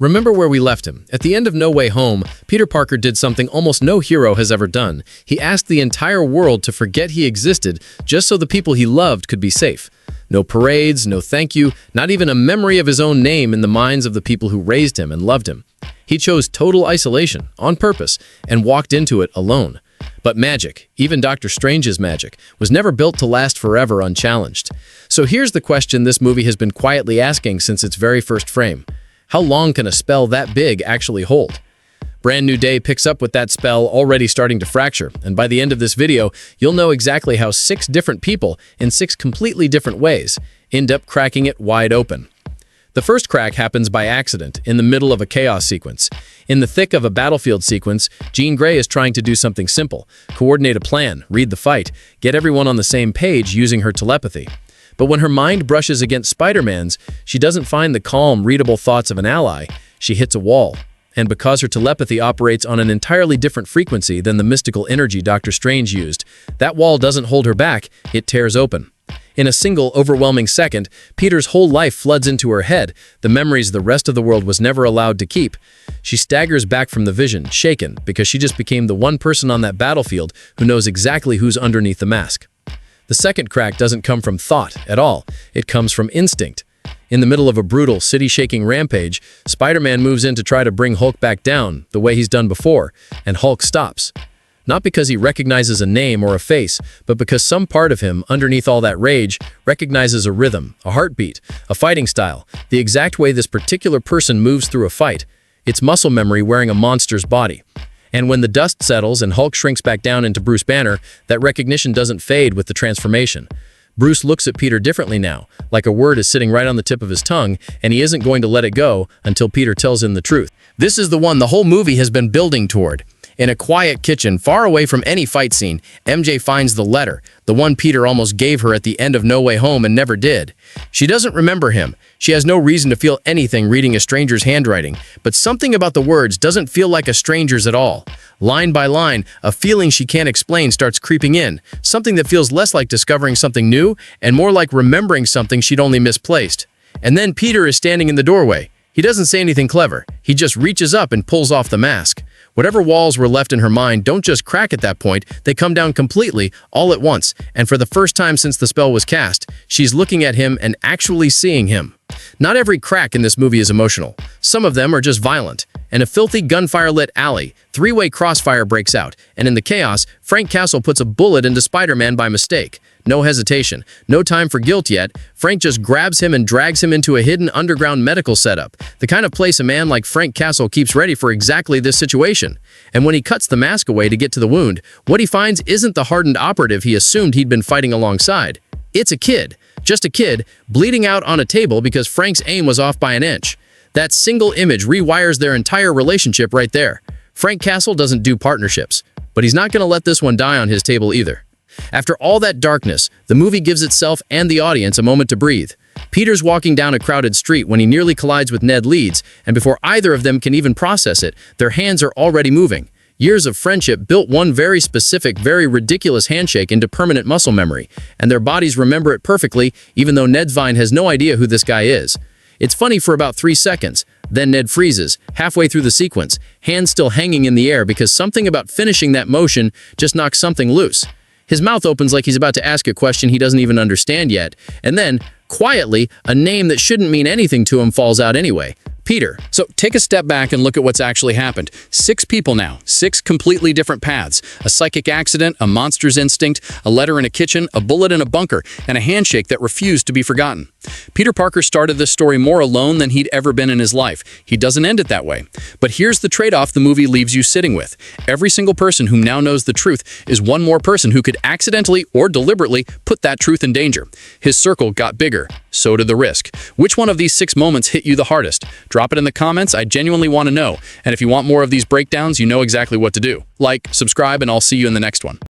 Remember where we left him. At the end of No Way Home, Peter Parker did something almost no hero has ever done. He asked the entire world to forget he existed just so the people he loved could be safe. No parades, no thank you, not even a memory of his own name in the minds of the people who raised him and loved him. He chose total isolation, on purpose, and walked into it alone. But magic, even Doctor Strange's magic, was never built to last forever unchallenged. So here's the question this movie has been quietly asking since its very first frame. How long can a spell that big actually hold? Brand New Day picks up with that spell already starting to fracture, and by the end of this video, you'll know exactly how 6 different people, in 6 completely different ways, end up cracking it wide open. The first crack happens by accident, in the middle of a chaos sequence. In the thick of a battlefield sequence, Jean Grey is trying to do something simple: coordinate a plan, read the fight, get everyone on the same page using her telepathy. But when her mind brushes against Spider-Man's, she doesn't find the calm, readable thoughts of an ally. She hits a wall. And because her telepathy operates on an entirely different frequency than the mystical energy Doctor Strange used, that wall doesn't hold her back, it tears open. In a single, overwhelming second, Peter's whole life floods into her head, the memories the rest of the world was never allowed to keep. She staggers back from the vision, shaken, because she just became the one person on that battlefield who knows exactly who's underneath the mask. The second crack doesn't come from thought at all. It comes from instinct. In the middle of a brutal, city-shaking rampage, Spider-Man moves in to try to bring Hulk back down, the way he's done before, and Hulk stops. Not because he recognizes a name or a face, but because some part of him, underneath all that rage, recognizes a rhythm, a heartbeat, a fighting style, the exact way this particular person moves through a fight. It's muscle memory wearing a monster's body. And when the dust settles and Hulk shrinks back down into Bruce Banner, that recognition doesn't fade with the transformation. Bruce looks at Peter differently now, like a word is sitting right on the tip of his tongue, and he isn't going to let it go until Peter tells him the truth. This is the one the whole movie has been building toward. In a quiet kitchen, far away from any fight scene, MJ finds the letter, the one Peter almost gave her at the end of No Way Home and never did. She doesn't remember him. She has no reason to feel anything reading a stranger's handwriting, but something about the words doesn't feel like a stranger's at all. Line by line, a feeling she can't explain starts creeping in, something that feels less like discovering something new and more like remembering something she'd only misplaced. And then Peter is standing in the doorway. He doesn't say anything clever. He just reaches up and pulls off the mask. Whatever walls were left in her mind don't just crack at that point, they come down completely, all at once, and for the first time since the spell was cast, she's looking at him and actually seeing him. Not every crack in this movie is emotional. Some of them are just violent. In a filthy, gunfire-lit alley, 3-way crossfire breaks out, and in the chaos, Frank Castle puts a bullet into Spider-Man by mistake. No hesitation, no time for guilt yet. Frank just grabs him and drags him into a hidden underground medical setup, the kind of place a man like Frank Castle keeps ready for exactly this situation. And when he cuts the mask away to get to the wound, what he finds isn't the hardened operative he assumed he'd been fighting alongside. It's a kid, just a kid, bleeding out on a table because Frank's aim was off by an inch. That single image rewires their entire relationship right there. Frank Castle doesn't do partnerships, but he's not going to let this one die on his table either. After all that darkness, the movie gives itself and the audience a moment to breathe. Peter's walking down a crowded street when he nearly collides with Ned Leeds, and before either of them can even process it, their hands are already moving. Years of friendship built one very specific, very ridiculous handshake into permanent muscle memory, and their bodies remember it perfectly, even though Ned's Vine has no idea who this guy is. It's funny for about 3 seconds. Then Ned freezes, halfway through the sequence, hands still hanging in the air because something about finishing that motion just knocks something loose. His mouth opens like he's about to ask a question he doesn't even understand yet, and then, quietly, a name that shouldn't mean anything to him falls out anyway. Peter. So take a step back and look at what's actually happened. 6 people now, 6 completely different paths. A psychic accident, a monster's instinct, a letter in a kitchen, a bullet in a bunker, and a handshake that refused to be forgotten. Peter Parker started this story more alone than he'd ever been in his life. He doesn't end it that way. But here's the trade-off the movie leaves you sitting with. Every single person who now knows the truth is one more person who could accidentally or deliberately put that truth in danger. His circle got bigger. So did the risk. Which one of these 6 moments hit you the hardest? Drop it in the comments. I genuinely want to know. And if you want more of these breakdowns, you know exactly what to do. Like, subscribe, and I'll see you in the next one.